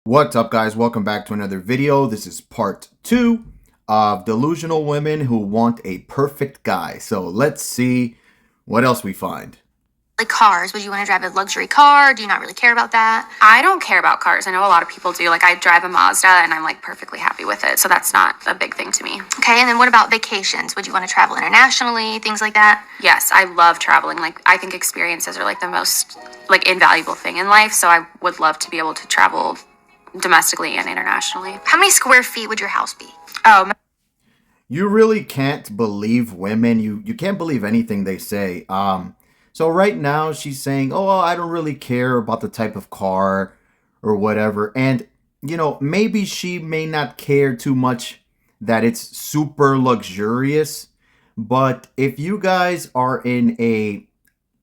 What's up, guys? Welcome back to another video. This is part 2 of Delusional Women Who Want a Perfect Guy. So let's see what else we find. Like cars, would you want to drive a luxury car? Do you not really care about that? I don't care about cars. I know a lot of people do. Like, I drive a Mazda and I'm like perfectly happy with it. So that's not a big thing to me. Okay, and then what about vacations? Would you want to travel internationally, things like that? Yes, I love traveling. Like, I think experiences are like the most like invaluable thing in life. So I would love to be able to travel domestically and internationally. How many square feet would your house be? Oh, You really can't believe women. You can't believe anything they say. So right now she's saying, "Oh, well, I don't really care about the type of car or whatever." And maybe she may not care too much that it's super luxurious, but if you guys are in a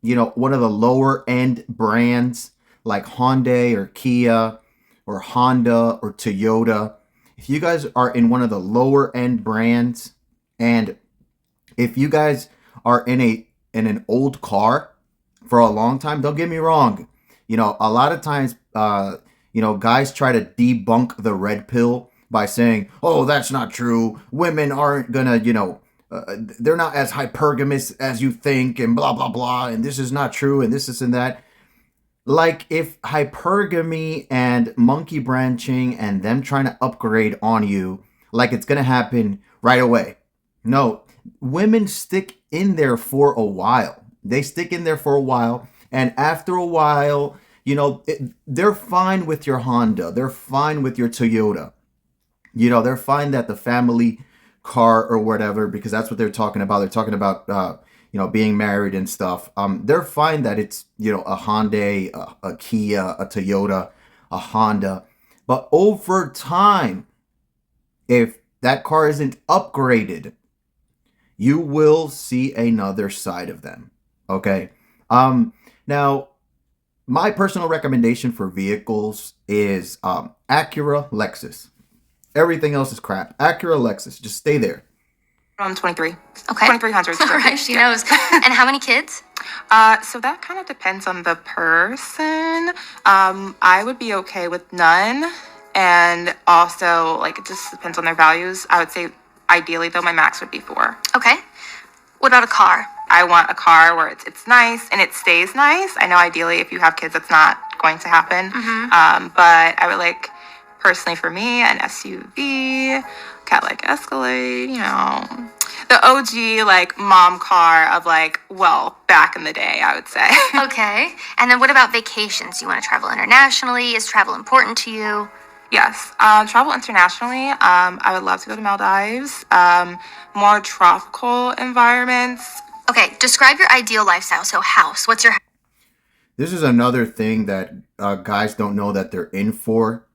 one of the lower end brands like Hyundai or Kia or Honda or Toyota, if you guys are in one of the lower end brands, and if you guys are in an old car for a long time, don't get me wrong, a lot of times guys try to debunk the red pill by saying, "Oh, that's not true. Women aren't gonna, they're not as hypergamous as you think, and blah blah blah, and this is not true, and this and that." Like, if hypergamy and monkey branching and them trying to upgrade on you, like it's gonna happen right away. No, women stick in there for a while. They stick in there for a while, and after a while, they're fine with your Honda. They're fine with your Toyota. They're fine that the family car or whatever, because that's what they're talking about. They're talking about being married and stuff. They're fine that it's a Hyundai, a Kia, a Toyota, a Honda. But over time, if that car isn't upgraded, you will see another side of them. Okay. Now, my personal recommendation for vehicles is Acura, Lexus. Everything else is crap. Acura, Lexus, just stay there. I'm 23. Okay. 2300. All right, she knows. And how many kids? So that kind of depends on the person. I would be okay with none. And also, like, it just depends on their values. I would say, ideally, though, my max would be 4. Okay. What about a car? I want a car where it's nice and it stays nice. I know ideally if you have kids, that's not going to happen. But I would like, personally for me, an SUV, Cadillac Escalade, the OG like mom car of like, well, back in the day, I would say. Okay. And then what about vacations? Do you want to travel internationally? Is travel important to you? Yes. Travel internationally. I would love to go to Maldives. More tropical environments. Okay. Describe your ideal lifestyle. So house. What's your This is another thing that guys don't know that they're in for.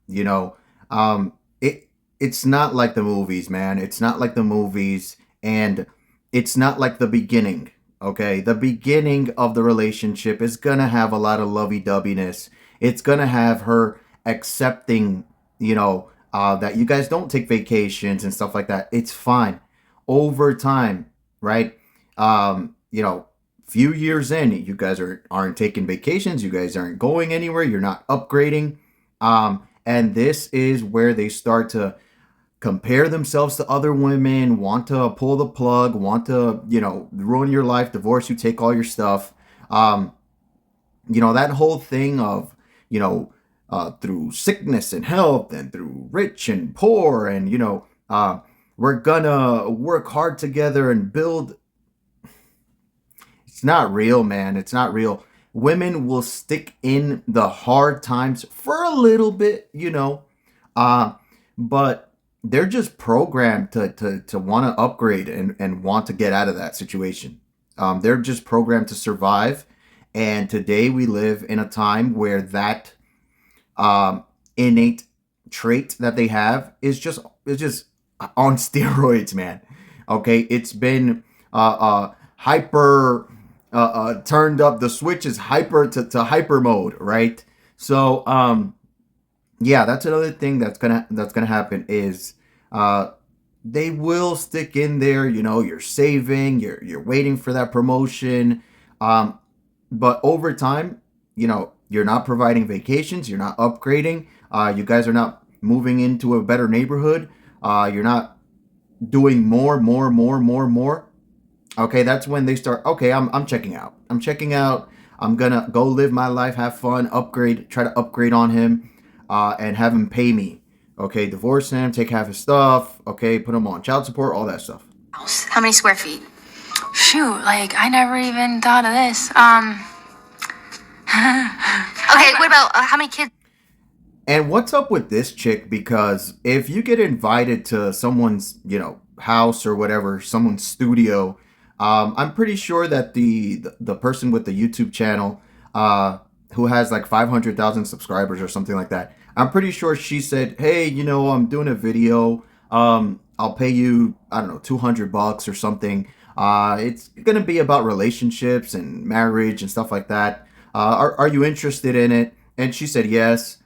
It's not like the movies, man. It's not like the movies, and it's not like the beginning. Okay, the beginning of the relationship is gonna have a lot of lovey-doveyness. It's gonna have her accepting, that you guys don't take vacations and stuff like that. It's fine. Over time, right? Few years in, you guys aren't taking vacations. You guys aren't going anywhere. You're not upgrading. And this is where they start to compare themselves to other women, want to pull the plug, want to, ruin your life, divorce you, take all your stuff. That whole thing of, through sickness and health and through rich and poor, and, we're gonna work hard together and build. It's not real, man. It's not real. Women will stick in the hard times for a little bit, but they're just programmed to want to upgrade and want to get out of that situation. They're just programmed to survive. And today we live in a time where that innate trait that they have is just on steroids, man. Okay, it's been hyper turned up. The switch is hyper to hyper mode, right? So yeah, that's another thing that's gonna happen is they will stick in there. You're saving, you're waiting for that promotion, but over time, you're not providing vacations, you're not upgrading. You guys are not moving into a better neighborhood. You're not doing more. Okay, that's when they start. Okay, I'm checking out. I'm checking out. I'm gonna go live my life, have fun, upgrade, try to upgrade on him, and have him pay me. Okay, divorce him, take half his stuff. Okay, put him on child support, all that stuff. How many square feet? Shoot, like I never even thought of this. Okay, what about how many kids? And what's up with this chick? Because if you get invited to someone's, house or whatever, someone's studio, I'm pretty sure that the person with the YouTube channel, who has like 500,000 subscribers or something like that, I'm pretty sure she said, "Hey, I'm doing a video. I'll pay you, I don't know, $200 or something. It's gonna be about relationships and marriage and stuff like that. Are you interested in it?" And she said yes.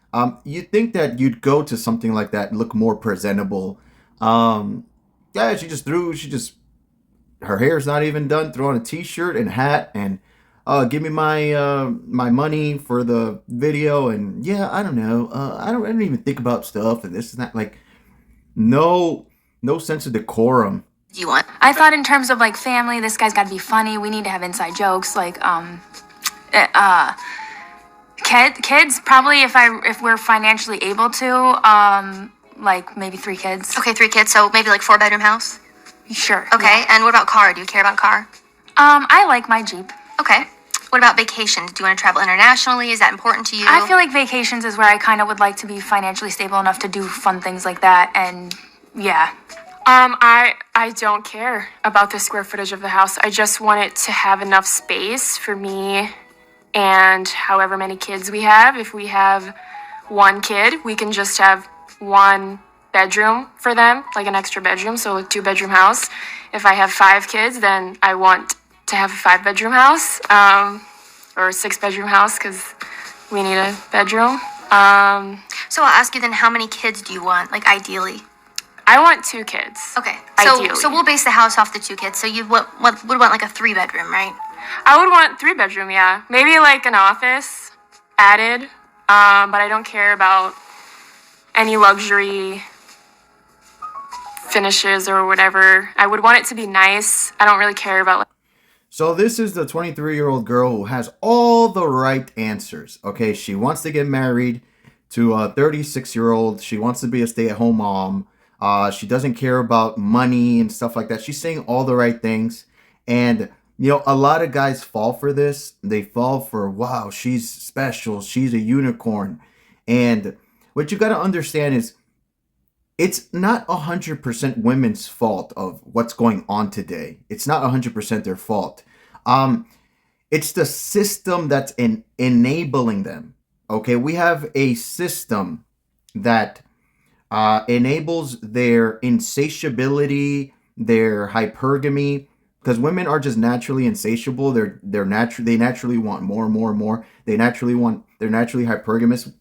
You'd think that you'd go to something like that and look more presentable. Yeah, her hair's not even done, throw on a t-shirt and hat and give me my money for the video. And yeah, I don't know. I don't even think about stuff and this and that. Like, no sense of decorum. Do you want? I thought in terms of like family, this guy's got to be funny. We need to have inside jokes, like kids. Probably if we're financially able to, like maybe 3 kids. Okay, 3 kids, so maybe like 4-bedroom house. Sure. Okay, yeah. and what about car? Do you care about car? I like my Jeep. Okay. What about vacations? Do you want to travel internationally? Is that important to you? I feel like vacations is where I kind of would like to be financially stable enough to do fun things like that, and yeah. I don't care about the square footage of the house. I just want it to have enough space for me and however many kids we have. If we have 1 kid, we can just have 1 bedroom for them, like an extra bedroom, so a 2-bedroom house. If I have 5 kids, then I want to have a 5-bedroom house, or a 6-bedroom house, because we need a bedroom. So I'll ask you then, how many kids do you want, like ideally? I want 2 kids. Okay, Ideally. so we'll base the house off the 2 kids. So you would want like a 3-bedroom, right? I would want 3-bedroom, yeah. Maybe like an office added, but I don't care about any luxury finishes or whatever. I would want it to be nice. I don't really care about like. So this is the 23-year-old girl who has all the right answers. Okay, she wants to get married to a 36-year-old. She wants to be a stay-at-home mom. She doesn't care about money and stuff like that. She's saying all the right things. And, a lot of guys fall for this. They fall for, wow, she's special. She's a unicorn. And what you got to understand is it's not 100% women's fault of what's going on today. It's not 100% their fault. It's the system that's enabling them. Okay, we have a system that enables their insatiability, their hypergamy, because women are just naturally insatiable. They naturally want more. They're naturally hypergamous.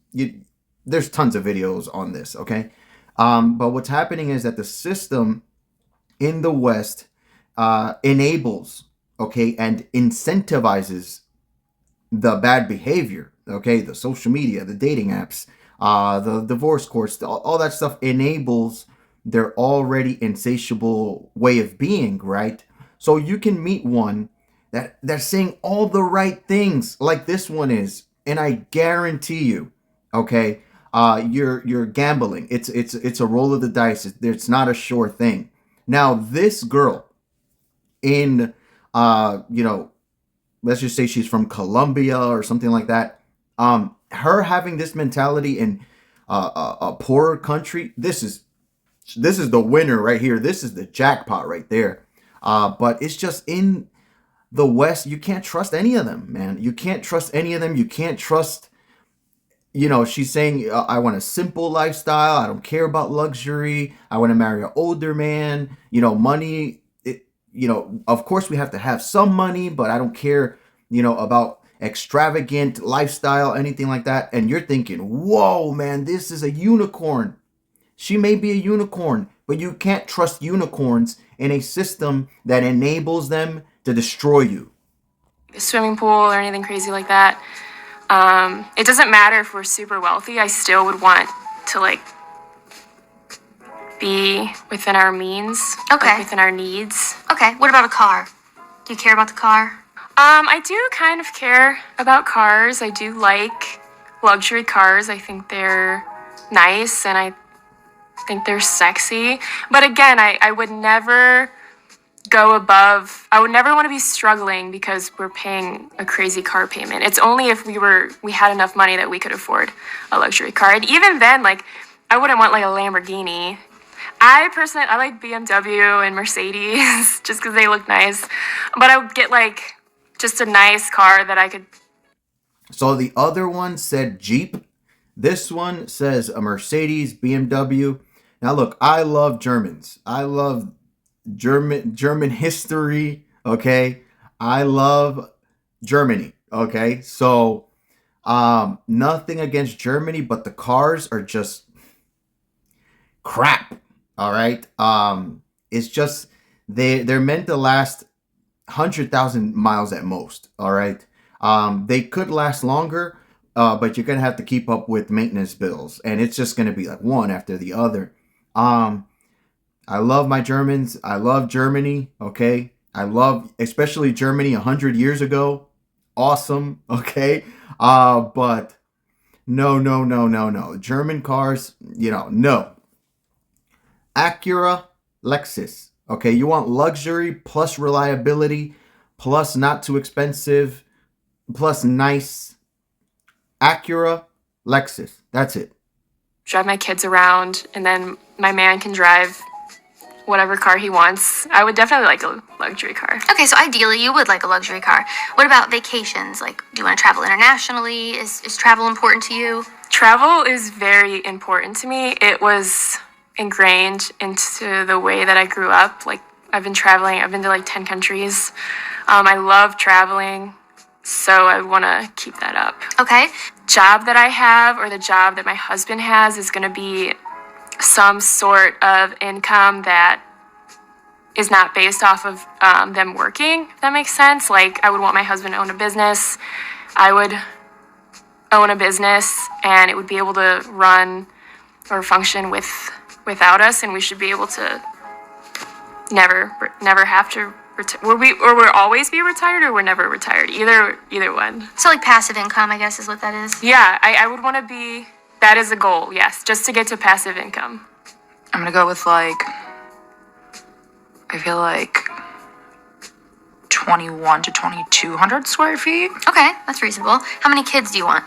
There's tons of videos on this. Okay, but what's happening is that the system in the West enables, okay, and incentivizes the bad behavior. Okay, the social media, the dating apps, the divorce courts, all that stuff enables their already insatiable way of being, right? So you can meet one that's saying all the right things, like this one is, and I guarantee you, okay, you're gambling. It's a roll of the dice. It's not a sure thing. Now this girl in let's just say she's from Colombia or something like that. Her having this mentality in a poorer country, this is the winner right here. This is the jackpot right there. But it's just in the West, you can't trust any of them, man. You can't trust any of them. You can't trust, she's saying, I want a simple lifestyle. I don't care about luxury. I want to marry an older man. Money, of course we have to have some money, but I don't care, about extravagant lifestyle, anything like that. And you're thinking, whoa, man, this is a unicorn. She may be a unicorn, but you can't trust unicorns in a system that enables them to destroy you. A swimming pool or anything crazy like that. It doesn't matter if we're super wealthy. I still would want to like be within our means, Okay. like within our needs. Okay, what about a car? Do you care about the car? I do kind of care about cars. I do like luxury cars. I think they're nice and I think they're sexy. But again, I would never go above, I would never want to be struggling because we're paying a crazy car payment. It's only if we had enough money that we could afford a luxury car. And even then, like, I wouldn't want like a Lamborghini. I personally, I like BMW and Mercedes just because they look nice. But I would get like just a nice car that I could. So the other one said Jeep. This one says a Mercedes, BMW. Now look, I love Germans. I love German history. Okay, I love Germany. Okay, so nothing against Germany, but the cars are just crap. All right, it's just they're meant to last 100,000 miles at most. All right. They could last longer, but you're going to have to keep up with maintenance bills. And it's just going to be like one after the other. I love my Germans. I love Germany. Okay. I love especially Germany 100 years ago. Awesome. Okay. But no. German cars, no. Acura, Lexus. Okay, you want luxury plus reliability plus not too expensive plus nice. Acura, Lexus. That's it. Drive my kids around, and then my man can drive whatever car he wants. I would definitely like a luxury car. Okay, so ideally you would like a luxury car. What about vacations? Like, do you want to travel internationally? Is travel important to you? Travel is very important to me. It was ingrained into the way that I grew up. Like, I've been traveling. I've been to like 10 countries. I love traveling, so I want to keep that up. Okay. Job that I have or the job that my husband has is going to be some sort of income that is not based off of them working, if that makes sense. Like, I would want my husband to own a business. I would own a business, and it would be able to run or function without us, and we should be able to never have to we'll always be retired, or we're never retired. Either one. So like passive income, I guess is what that is. Yeah, I would want to be. That is a goal. Yes, just to get to passive income. I'm gonna go with like, I feel like 21 to 2,200 square feet. Okay, that's reasonable. How many kids do you want?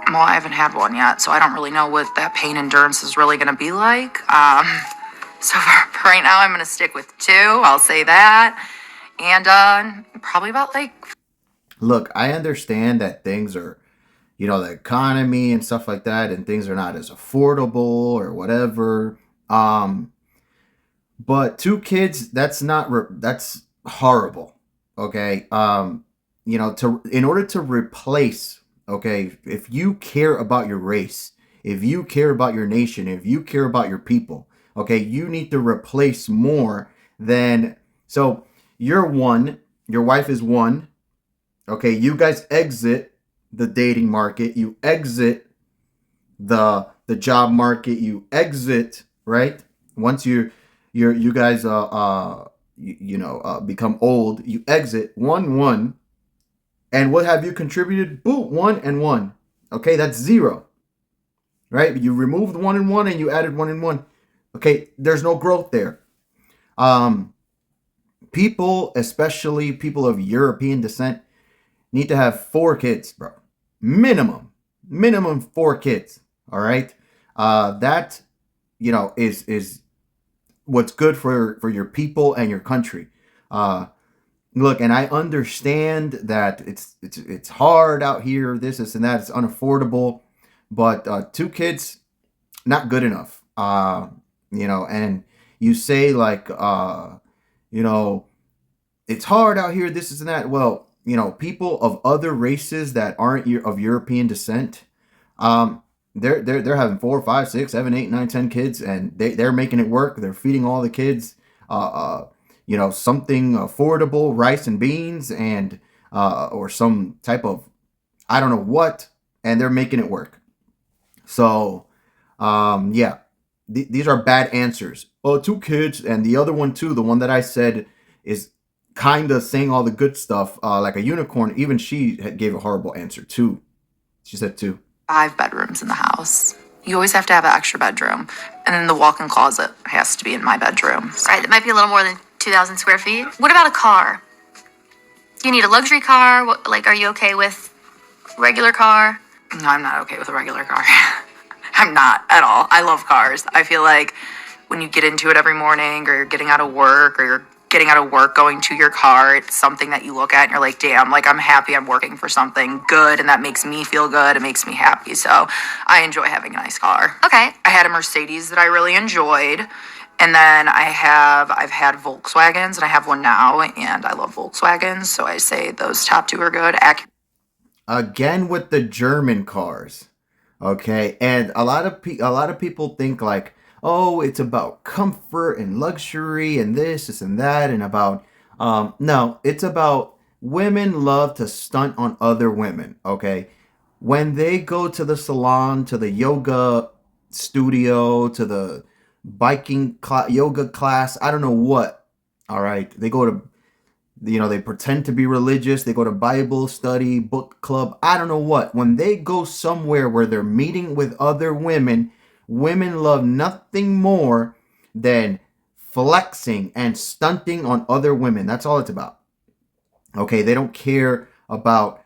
Well, I haven't had one yet, so I don't really know what that pain endurance is really gonna be like. So for right now, I'm gonna stick with 2. I'll say that, and probably about like. Look, I understand that things are, the economy and stuff like that, and things are not as affordable or whatever. But 2 kids, that's horrible. Okay. In order to replace, okay, if you care about your race, if you care about your nation, if you care about your people, okay, you need to replace more than. So you're 1, your wife is 1. Okay, you guys exit the dating market, you exit the job market, you exit, right? Once you guys become old, you exit 1. And what have you contributed? Boom, 1 and 1. Okay, that's 0. Right? You removed 1 and 1 and you added 1 and 1. Okay, there's no growth there. People, especially people of European descent, need to have 4 kids, bro. Minimum 4 kids. All right. That, is what's good for your people and your country. Look, and I understand that it's hard out here. This and that. It's unaffordable, but 2 kids, not good enough. And you say like, it's hard out here. This and that. Well, people of other races that aren't of European descent, they're having 4, 5, 6, 7, 8, 9, 10 kids, and they're making it work. They're feeding all the kids, something affordable, rice and beans, and or some type of, I don't know what, and they're making it work. So, yeah, these are bad answers. Oh, 2 kids, and the other one too, the one that I said is kind of saying all the good stuff, like a unicorn. Even she gave a horrible answer too. She said 2. 5 bedrooms in the house. You always have to have an extra bedroom. And then the walk-in closet has to be in my bedroom. All right, that might be a little more than 2,000 square feet. What about a car? Do you need a luxury car? What, like, are you okay with regular car? No, I'm not okay with a regular car. I'm not at all. I love cars. I feel like when you get into it every morning, or you're getting out of work, or you're getting out of work going to your car, it's something that you look at and you're like, damn, like I'm happy I'm working for something good, and that makes me feel good. It makes me happy. So I enjoy having a nice car. Okay. I had a Mercedes that I really enjoyed. And then I've had Volkswagens, and I have one now, and I love Volkswagens. So I say those top 2 are good. Again with the German cars. Okay, and a lot of people think like, oh, it's about comfort and luxury and this and that, and about no, it's about women love to stunt on other women. Okay, when they go to the salon, to the yoga studio, to the yoga class, I don't know what. All right, they go to, they pretend to be religious. They go to Bible study, book club. I don't know what. When they go somewhere where they're meeting with other women, women love nothing more than flexing and stunting on other women. That's all it's about. Okay, they don't care about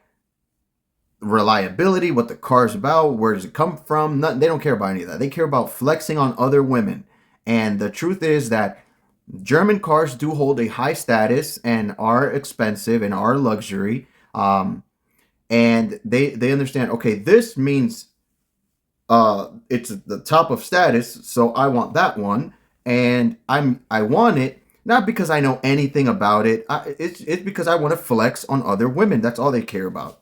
reliability, what the car's about, where does it come from. Nothing. They don't care about any of that. They care about flexing on other women. And the truth is that German cars do hold a high status and are expensive and are luxury. And they understand, okay, this means it's the top of status, so I want that one, and I want it not because I know anything about it. It's because I want to flex on other women. That's all they care about.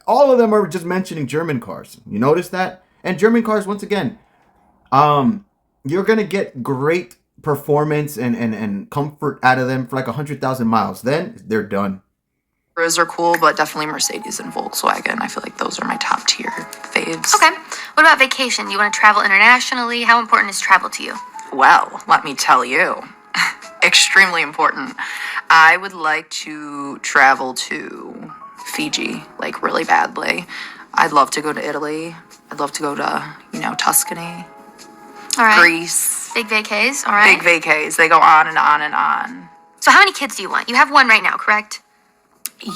All of them are just mentioning German cars. You notice that? And German cars, once again, you're gonna get great performance and comfort out of them for like 100,000 miles. Then they're done. Are cool, but definitely Mercedes and Volkswagen. I feel like those are my top tier faves. Okay. What about vacation? You want to travel internationally? How important is travel to you? Well, let me tell you, extremely important. I would like to travel to Fiji, like really badly. I'd love to go to Italy. I'd love to go to, Tuscany, All right. Greece. Big vacays, all right? Big vacays. They go on and on and on. So how many kids do you want? You have one right now, correct?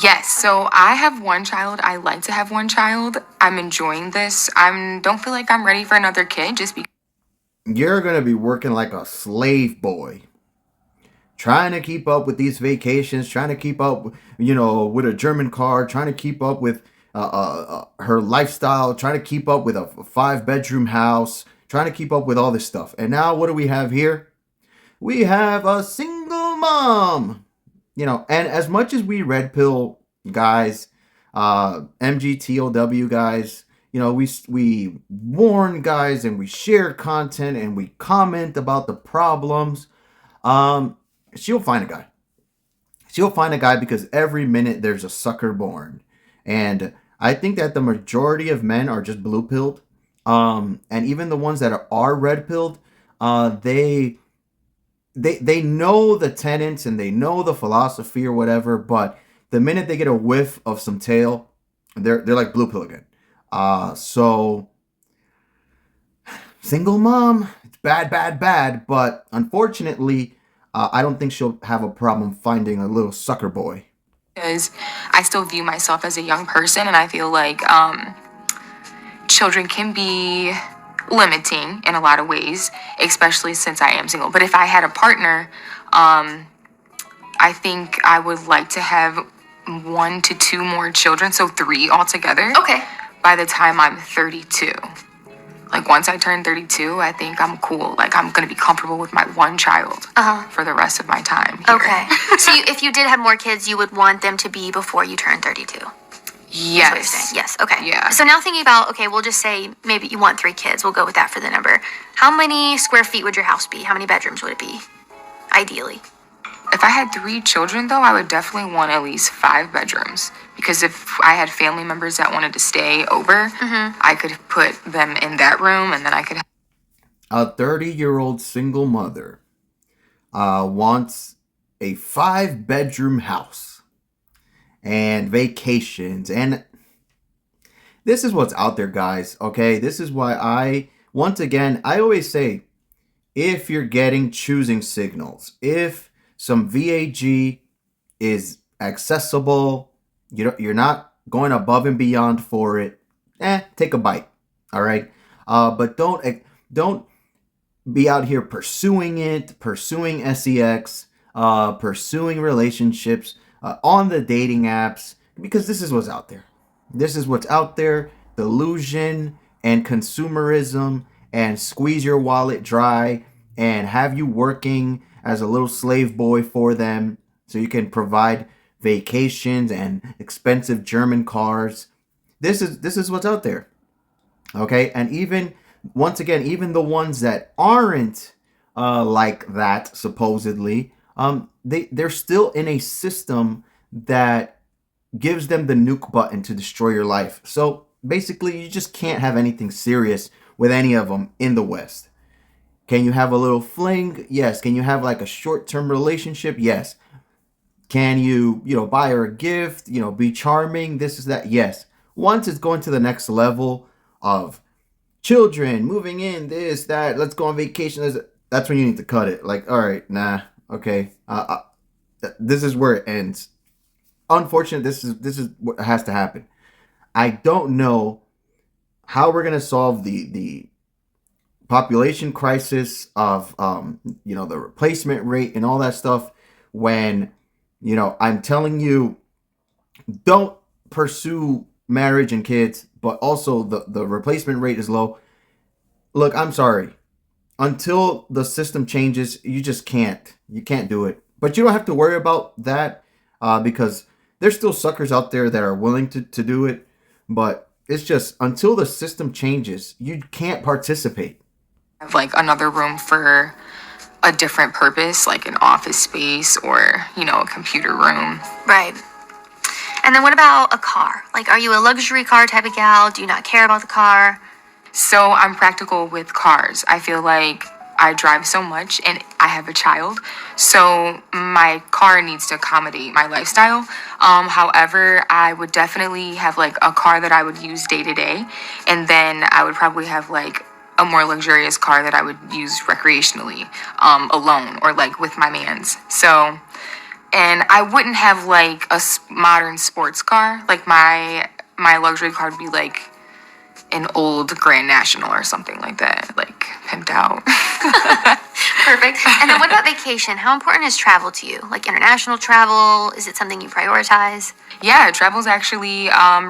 Yes, so I have one child. I like to have one child. I'm enjoying this. Don't feel like I'm ready for another kid just because. You're going to be working like a slave boy, trying to keep up with these vacations, trying to keep up, with a German car, trying to keep up with her lifestyle, trying to keep up with a 5-bedroom house, trying to keep up with all this stuff. And now what do we have here? We have a single mom. And as much as we red pill guys, MG+0W guys, we warn guys, and we share content, and we comment about the problems. She'll find a guy. She'll find a guy because every minute there's a sucker born. And I think that the majority of men are just blue pilled. And even the ones that are red pilled, they know the tenets and they know the philosophy or whatever, but the minute they get a whiff of some tail, they're like blue pill again. So single mom, it's bad, but unfortunately, I don't think she'll have a problem finding a little sucker boy. Because I still view myself as a young person, and I feel like children can be limiting in a lot of ways, especially since I am single. But if I had a partner, I think I would like to have 1 to 2 more children, so 3 altogether. Okay. By the time I'm 32. Like, once I turn 32, I think I'm cool. Like, I'm going to be comfortable with my one child for the rest of my time here. Okay. So if you did have more kids, you would want them to be before you turn 32? Yes. Yes, okay. Yeah. So now thinking about, okay, we'll just say maybe you want 3 kids. We'll go with that for the number. How many square feet would your house be? How many bedrooms would it be, ideally? If I had 3 children, though, I would definitely want at least 5 bedrooms. Because if I had family members that wanted to stay over, I could put them in that room and then I could. A 30-year-old single mother wants a 5-bedroom house and vacations. And this is what's out there, guys. Okay, this is why once again, I always say, if you're getting choosing signals, if some VAG is accessible, you're not going above and beyond for it, take a bite. All right, but don't be out here pursuing sex, pursuing relationships on the dating apps, because this is what's out there. This is what's out there. Delusion and consumerism and squeeze your wallet dry and have you working as a little slave boy for them so you can provide vacations and expensive German cars. This is what's out there. Okay, and even once again, even the ones that aren't like that, supposedly, they're still in a system that gives them the nuke button to destroy your life. So basically, you just can't have anything serious with any of them in the West. Can you have a little fling? Yes. Can you have like a short-term relationship? Yes. Can you, buy her a gift, be charming, this is that? Yes. Once it's going to the next level of children, moving in, this, that, let's go on vacation, that's when you need to cut it. Like, all right, nah, okay. This is where it ends. Unfortunately, this is what has to happen. I don't know how we're gonna solve the population crisis of the replacement rate and all that stuff when I'm telling you, don't pursue marriage and kids, but also the replacement rate is low. Look, I'm sorry. Until the system changes, you just can't. You can't do it. But you don't have to worry about that because there's still suckers out there that are willing to do it. But it's just until the system changes, you can't participate. Have like another room for a different purpose, like an office space or, a computer room. Right. And then what about a car? Like, are you a luxury car type of gal? Do you not care about the car? So I'm practical with cars. I feel like I drive so much and I have a child. So my car needs to accommodate my lifestyle. However, I would definitely have like a car that I would use day to day. And then I would probably have like a more luxurious car that I would use recreationally, alone or like with my mans. So, and I wouldn't have like a modern sports car. Like my luxury car would be like an old Grand National or something like that, like pimped out. Perfect. And then what about vacation? How important is travel to you? Like international travel? Is it something you prioritize? Yeah, travel is actually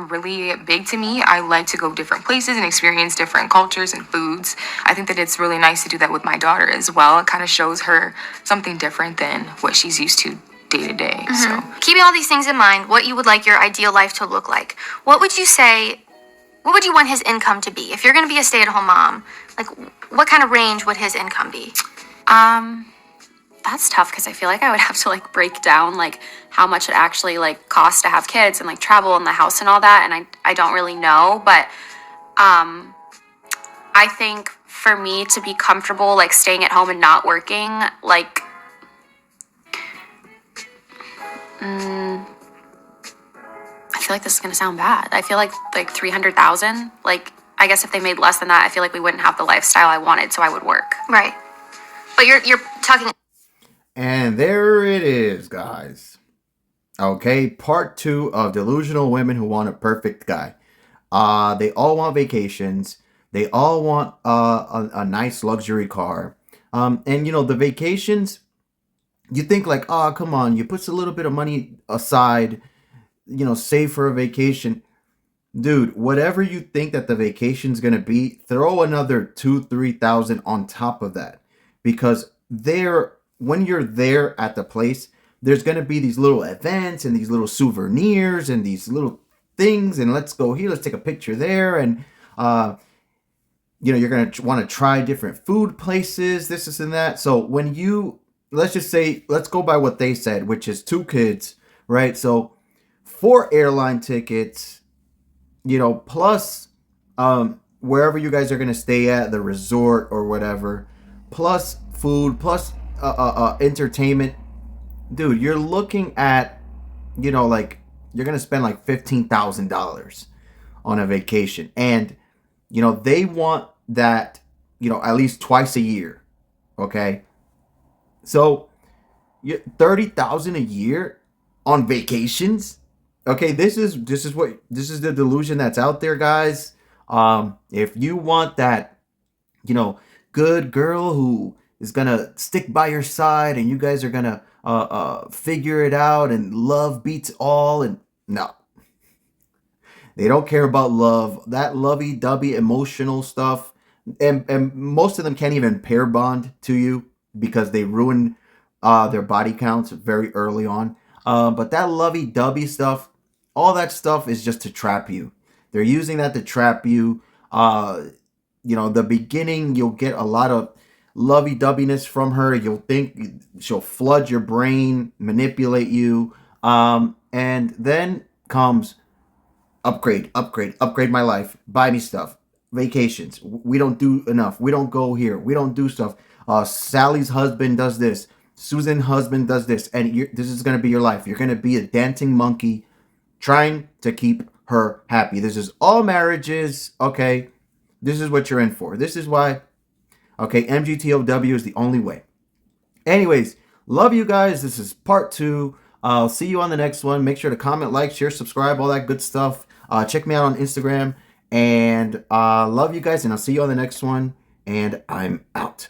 really big to me. I like to go different places and experience different cultures and foods. I think that it's really nice to do that with my daughter as well. It kind of shows her something different than what she's used to day to day. So keeping all these things in mind, what you would like your ideal life to look like, what would you want his income to be? If you're going to be a stay-at-home mom, like what kind of range would his income be? That's tough because I feel like I would have to like break down like how much it actually like costs to have kids and like travel and the house and all that, and I don't really know, but I think for me to be comfortable like staying at home and not working, like I feel like this is gonna sound bad. I feel like 300,000. Like I guess if they made less than that, I feel like we wouldn't have the lifestyle I wanted, so I would work. Right. But you're talking. And there it is, guys. Okay, part 2 of Delusional Women Who Want a Perfect Guy. They all want vacations. They all want a nice luxury car. And the vacations, you think like, oh, come on, you put a little bit of money aside, save for a vacation. Dude, whatever you think that the vacation's gonna be, throw another 2,000-3,000 on top of that. Because when you're there at the place, there's gonna be these little events and these little souvenirs and these little things, and let's go here, let's take a picture there, and you're gonna want to try different food places, this and that. So when you let's just say, let's go by what they said, which is 2 kids, right? So 4 airline tickets, plus wherever you guys are gonna stay at, the resort or whatever, plus food, plus entertainment. Dude, you're looking at, like you're gonna spend like $15,000 on a vacation, and they want that, at least twice a year. Okay, so 30,000 a year on vacations. Okay, this is the delusion that's out there, guys. If you want that, good girl who is gonna stick by your side, and you guys are gonna figure it out, and love beats all, and no, they don't care about love. That lovey-dovey emotional stuff, and most of them can't even pair bond to you because they ruin their body counts very early on. But that lovey-dovey stuff, all that stuff is just to trap you. They're using that to trap you. The beginning, you'll get a lot of lovey-doveyness from her. You'll think she'll flood your brain, manipulate you, and then comes upgrade my life, buy me stuff, vacations. We don't do enough. We don't go here. We don't do stuff. Sally's husband does this. Susan's husband does this, and this is gonna be your life. You're gonna be a dancing monkey, trying to keep her happy. This is all marriages. Okay, this is what you're in for. This is why. Okay, MG+0W is the only way. Anyways, love you guys. This is part 2. I'll see you on the next one. Make sure to comment, like, share, subscribe, all that good stuff. Check me out on Instagram. And love you guys, and I'll see you on the next one. And I'm out.